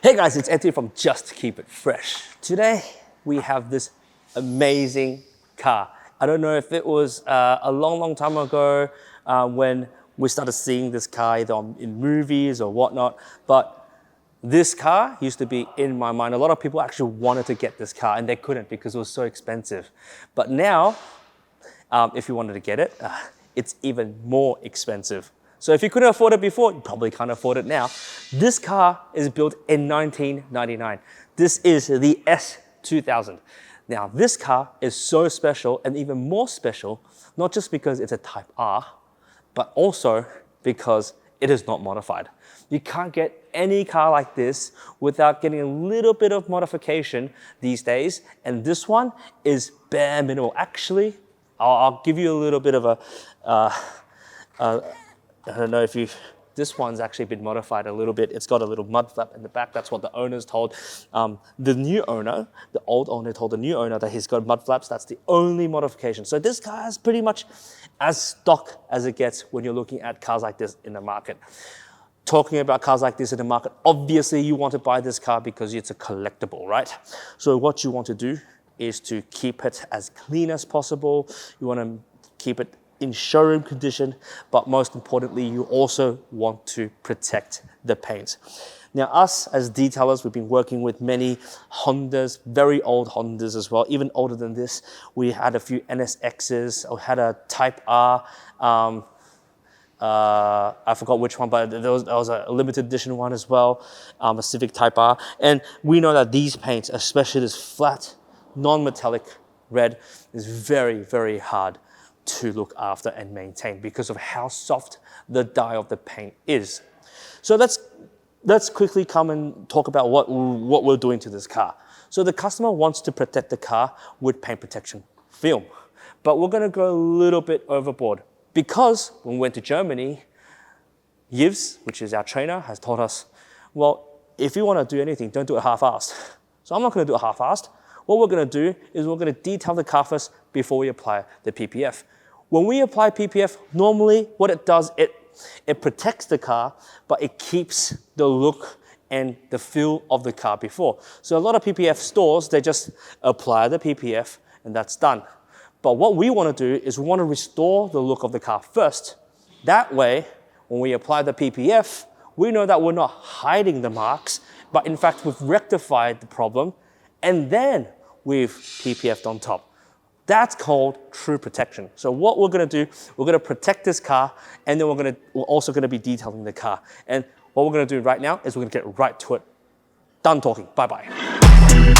Hey guys, it's Antony from Just Keep It Fresh. Today we have this amazing car. I don't know if it was a long time ago when we started seeing this car either in movies or whatnot, but this car used to be in my mind. A lot of people actually wanted to get this car and they couldn't because it was so expensive. But now, if you wanted to get it, it's even more expensive. So if you couldn't afford it before, you probably can't afford it now. This car is built in 1999. This is the S2000. Now, this car is so special and even more special, not just because it's a Type R, but also because it is not modified. You can't get any car like this without getting a little bit of modification these days, and this one is bare minimal. Actually, I'll give you a little bit of I don't know if this one's actually been modified a little bit. It's got a little mud flap in the back. That's what the owner's told. The new owner, the old owner told the new owner that he's got mud flaps. That's the only modification. So this car is pretty much as stock as it gets when you're looking at cars like this in the market. Talking about cars like this in the market, obviously you want to buy this car because it's a collectible, right? So what you want to do is to keep it as clean as possible. You want to keep it in showroom condition, but most importantly, you also want to protect the paint. Now, us as detailers, we've been working with many Hondas, very old Hondas as well, even older than this. We had a few NSXs, or had a Type R, I forgot which one, but there was a limited edition one as well, a Civic Type R. And we know that these paints, especially this flat, non-metallic red, is very, very hard to look after and maintain because of how soft the dye of the paint is. So let's quickly come and talk about what we're doing to this car. So the customer wants to protect the car with paint protection film, but we're going to go a little bit overboard because when we went to Germany, Yves, which is our trainer, has told us, well, if you want to do anything, don't do it half-assed. So I'm not going to do it half-assed. What we're going to do is we're going to detail the car first before we apply the PPF. When we apply PPF, normally what it does, it protects the car, but it keeps the look and the feel of the car before. So a lot of PPF stores, they just apply the PPF and that's done. But what we want to do is we want to restore the look of the car first. That way, when we apply the PPF, we know that we're not hiding the marks, but in fact, we've rectified the problem and then we've PPF'd on top. That's called true protection. So what we're going to do, we're going to protect this car, and then we're also going to be detailing the car. And what we're going to do right now is we're going to get right to it. Done talking. Bye-bye.